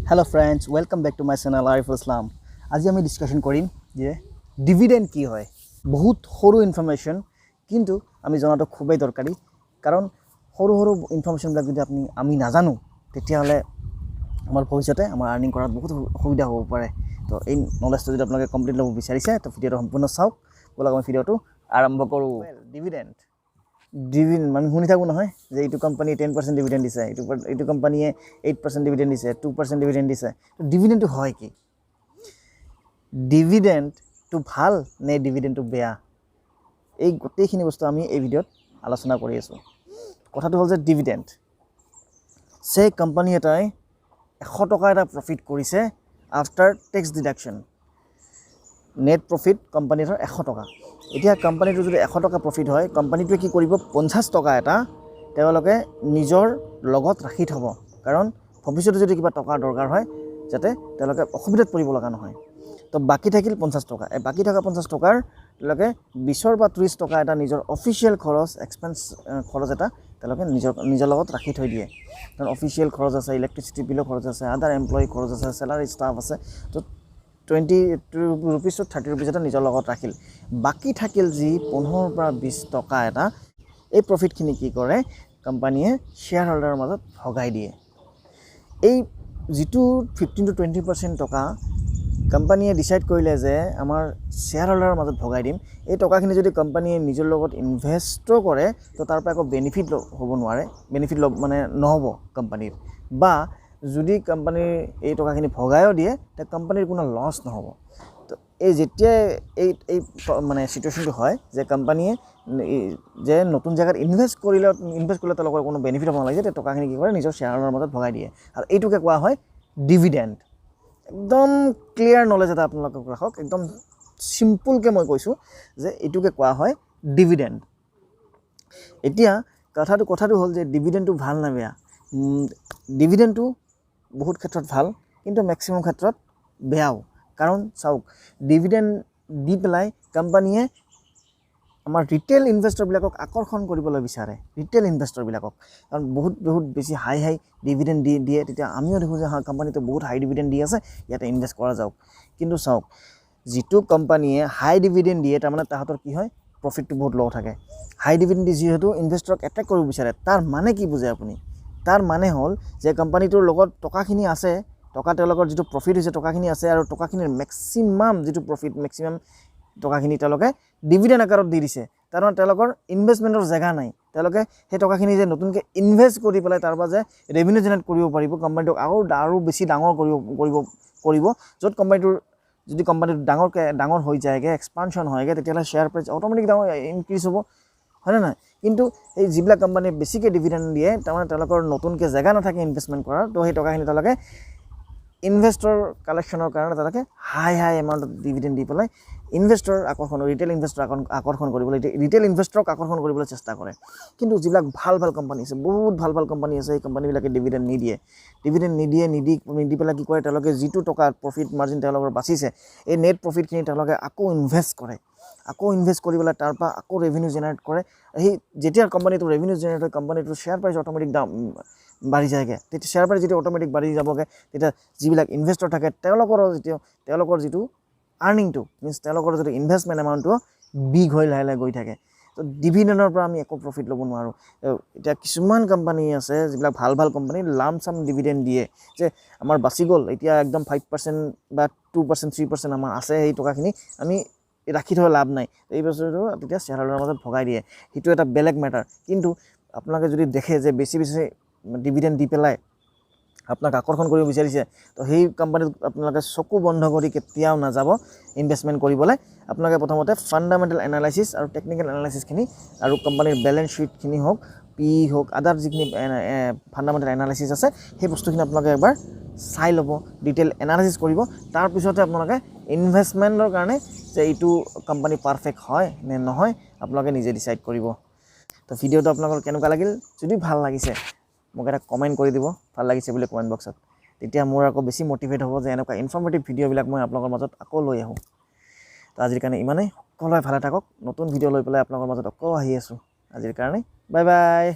Hello friends, welcome back to my channel Ariful. আজি আমি discussion কৰিম যে ডিভিডেন্ড কি হয়। বহুত সৰু ইনফৰমেশন কিন্তু আমি জানাটো খুবই দৰকাৰী কাৰণ সৰু ইনফৰমেশন বিলাক যদি আমি নাজানো তেতিয়া হলে আমাৰ ভৱিষ্যতে আমাৰ আৰ্নিং কৰাত বহুত অসুবিধা হ'ব পাৰে। তো এই নলেজটো যদি আপোনালোকে কমপ্লিট ল'ব বিচাৰিছে তো ভিডিওটো সম্পূৰ্ণ চাওক। বলক আমি ভিডিওটো আৰম্ভ কৰোঁ। ডিভিডেন্ড মানে শুনি থাকো নহয় যে এইটো কোম্পানী 10% ডিভিডেন্ড দিছে, এইটো কোম্পানীয়ে 8% ডিভিডেন্ড দিছে, 2% ডিভিডেন্ড দিছে। তো ডিভিডেন্ডটো হয় কি? ডিভিডেন্ডটো ভাল নে ডিভিডেন্ডটো বেয়া? এই গোটেইখিনি বস্তু আমি এই ভিডিওত আলোচনা কৰি আছো। কথাটো হ'ল যে ডিভিডেন্ড সে কোম্পানী এটাই 100 টকা এটা প্ৰফিট কৰিছে after tax deduction. Net profit কোম্পানীৰ 100 টকা। এতিয়া কোম্পানীটো যদি 100 টকা প্ৰফিট হয়, কোম্পানীটোৱে কি কৰিব 50 টকা এটা তেওঁলোকে নিজৰ লগত ৰাখি থব। কাৰণ ভৱিষ্যতে যদি কিবা টকা দৰকাৰ হয় যাতে তেওঁলোকে অসুবিধাত পৰিব লগা নহয়। তো বাকি থাকিল 50 টকা। এই বাকি থকা 50 টকাৰ তেওঁলোকে 20 বা 30 টকা এটা নিজৰ অফিচিয়েল খৰচ এক্সপেন্স খৰচ এটা তেওঁলোকে নিজৰ লগত ৰাখি থৈ দিয়ে। কাৰণ অফিচিয়েল খৰচ আছে, ইলেক্ট্ৰিচিটি বিলৰ খৰচ আছে, আদাৰ এমপ্লয়ি খৰচ আছে, স্যালাৰি ষ্টাফ আছে। তো 20 rupees to 30 rupees এটা নিজৰ লগত ৰাখিল। বাকি থাকিল যি 15 পৰা 20 টকা এটা এই প্ৰফিটখিনি কি কৰে কোম্পানীয়ে শ্বেয়াৰ হোল্ডাৰৰ মাজত ভগাই দিয়ে। এই যিটো 15 to 20% টকা কোম্পানীয়ে ডিসাইড কৰিলে যে আমাৰ শ্বেয়াৰ হোল্ডাৰৰ মাজত ভগাই দিম, এই টকাখিনি যদি কোম্পানীয়ে নিজৰ লগত ইনভেষ্ট কৰে তো তাৰ পৰা একো বেনিফিট হ'ব নোৱাৰে, বেনিফিট মানে নহব কোম্পানীৰ। বা যদি কোম্পানীৰ এই টকাখিনি ভগায়ও দিয়ে তে কোম্পানীৰ কোনো লছ নহব। তো এই যেতিয়া এই মানে সিচুৱেশনটো হয় যে কোম্পানীয়ে যে নতুন জায়গাত ইনভেষ্ট কৰিলে তেওঁলোকৰ কোনো বেনিফিট হ'ব নালাগে, তে টকাখিনি কি কৰে নিজৰ শ্বেয়াৰৰ মাজত ভগাই দিয়ে। আৰু এইটোকে কোৱা হয় ডিভিডেন্ড। একদম ক্লিয়াৰ নলেজ এটা আপোনালোকক ৰাখক, একদম সিম্পলকৈ মই কৈছোঁ যে এইটোকে কোৱা হয় ডিভিডেন্ড। এতিয়া কথাটো হ'ল যে ডিভিডেন্ডটো ভাল না বেয়া? ডিভিডেন্ডটো বহুত ক্ষেত্ৰত ভাল কিন্তু ম্যাক্সিমাম ক্ষেত্ৰত বেয়াও। কাৰণ চাওক ডিভিডেন্ড দি পেলাই কোম্পানীয়ে আমাৰ ৰিটেল ইনভেষ্টৰবিলাকক আকৰ্ষণ কৰিবলৈ বিচাৰে। ৰিটেল ইনভেষ্টৰবিলাকক কাৰণ বহুত বেছি হাই ডিভিডেন্ড দিয়ে, তেতিয়া আমিও দেখোঁ যে কোম্পানীটো বহুত হাই ডিভিডেন্ড দি আছে, ইয়াতে ইনভেষ্ট কৰা যাওক। কিন্তু চাওক যিটো কোম্পানীয়ে হাই ডিভিডেন্ড দিয়ে তাৰমানে তাহাঁতৰ কি হয় প্ৰফিটটো বহুত ল' থাকে। হাই ডিভিডেন্ড দি যিহেতু ইনভেষ্টৰক এট্ৰেক্ট কৰিব বিচাৰে, তাৰ মানে কি বুজে আপুনি? তাৰ মানে হ'ল যে কোম্পানীটোৰ লগত টকাখিনি আছে, টকা তেওঁলোকৰ যিটো প্ৰফিট হৈছে টকাখিনি আছে, আৰু টকাখিনিৰ ম্যাক্সিমাম যিটো প্ৰফিট ম্যাক্সিমাম টকাখিনি তেওঁলোকে ডিভিডেন্ড আকাৰত দি দিছে। কাৰণ তেওঁলোকৰ ইনভেষ্টমেণ্টৰ জেগা নাই। তেওঁলোকে সেই টকাখিনি যে নতুনকৈ ইনভেষ্ট কৰি পেলাই তাৰ পৰা যে ৰেভিনিউ জেনেৰেট কৰিব পাৰিব, কোম্পানীটোক আৰু বেছি ডাঙৰ কৰিব য'ত কোম্পানীটোৰ যদি কোম্পানীটো ডাঙৰ হৈ যায়গৈ, এক্সপানশ্যন হয়গৈ, তেতিয়াহ'লে শ্বেয়াৰ প্ৰাইচ অট'মেটিক ইনক্ৰিজ হ'ব, হয়নে নহয়? কিন্তু এই যিবিলাক কোম্পানীয়ে বেছিকৈ ডিভিডেন্ড দিয়ে তাৰমানে তেওঁলোকৰ নতুনকৈ জেগা নাথাকে ইনভেষ্টমেণ্ট কৰাৰ, তো সেই টকাখিনি তেওঁলোকে ইনভেষ্টৰ কালেকশ্যনৰ কাৰণে তেওঁলোকে হাই এমাউণ্টত ডিভিডেন্ড দি পেলাই ৰিটেল ইনভেষ্টৰ আকৰ্ষণ কৰিবলৈ, ৰিটেল ইনভেষ্টৰক আকৰ্ষণ কৰিবলৈ চেষ্টা কৰে। কিন্তু যিবিলাক ভাল কোম্পানী আছে, বহুত ভাল কোম্পানী আছে, সেই কোম্পানীবিলাকে ডিভিডেন্ড নিদি পেলাই কি কৰে তেওঁলোকে যিটো টকা প্ৰফিট মাৰ্জিন তেওঁলোকৰ বাচিছে এই নেট প্ৰফিটখিনি তেওঁলোকে আকৌ ইনভেষ্ট কৰি পেলাই তাৰ পৰা আকৌ ৰেভিনিউ জেনেৰেট কৰে। সেই যেতিয়া কোম্পানীটো ৰেভিনিউ জেনেৰেট হয় কোম্পানীটোৰ শ্বেয়াৰ প্ৰাইচ অট'মেটিক বাঢ়ি যায়গৈ। তেতিয়া শ্বেয়াৰ প্ৰাইচ যেতিয়া অট'মেটিক বাঢ়ি যাবগৈ তেতিয়া যিবিলাক ইনভেষ্টৰ থাকে তেওঁলোকৰ যিটো আৰ্নিংটো মিনছ তেওঁলোকৰ যিটো ইনভেষ্টমেণ্ট এমাউণ্টটো বিগ হৈ লাহে গৈ থাকে। তো ডিভিডেণ্ডৰ পৰা আমি একো প্ৰফিট ল'ব নোৱাৰোঁ। এতিয়া কিছুমান কোম্পানী আছে যিবিলাক ভাল কোম্পানী লামচাম ডিভিডেণ্ড দিয়ে যে আমাৰ বাচি গ'ল, এতিয়া একদম 5% বা 2% 3% আমাৰ আছে, সেই টকাখিনি আমি ৰাখি থৈ লাভ নাই, এই বস্তুটো তেতিয়া শ্বেয়াৰ হোল্ডাৰৰ মাজত ভগাই দিয়ে। সেইটো এটা বেলেগ মেটাৰ। কিন্তু আপোনালোকে যদি দেখে যে বেছি ডিভিডেন্ড দি পেলাই আপোনাক আকৰ্ষণ কৰিব বিচাৰিছে, তো সেই কোম্পানীত আপোনালোকে চকু বন্ধ কৰি কেতিয়াও নাযাব ইনভেষ্টমেণ্ট কৰিবলৈ। আপোনালোকে প্ৰথমতে ফাণ্ডামেণ্টেল এনালাইচিছ আৰু টেকনিকেল এনালাইচিছখিনি আৰু কোম্পানীৰ বেলেঞ্চ শ্বীটখিনি হওক, পি হওক, আদাৰ যিখিনি ফাণ্ডামেণ্টেল এনালাইচিছ আছে সেই বস্তুখিনি আপোনালোকে এবাৰ চাই ল'ব, ডিটেইল এনালাইচিছ কৰিব। তাৰপিছতে আপোনালোকে ইনভেষ্টমেণ্টৰ কাৰণে যে এইটো কোম্পানী পাৰফেক্ট হয় নে নহয় আপোনালোকে নিজে ডিচাইড কৰিব। তো ভিডিঅ'টো আপোনালোকৰ কেনেকুৱা লাগিল? যদি ভাল লাগিছে মোক এটা কমেণ্ট কৰি দিব, ভাল লাগিছে বুলি কমেণ্ট বক্সত। তেতিয়া মোৰ আকৌ বেছি মটিভেট হ'ব যে এনেকুৱা ইনফৰ্মেটিভ ভিডিঅ'বিলাক মই আপোনালোকৰ মাজত আকৌ লৈ আহোঁ। তো আজিৰ কাৰণে ইমানেই। সকলোৱে ভালে থাকক। নতুন ভিডিঅ' লৈ পেলাই আপোনালোকৰ মাজত আকৌ আহি আছোঁ। আজিৰ কাৰণে বাই বাই।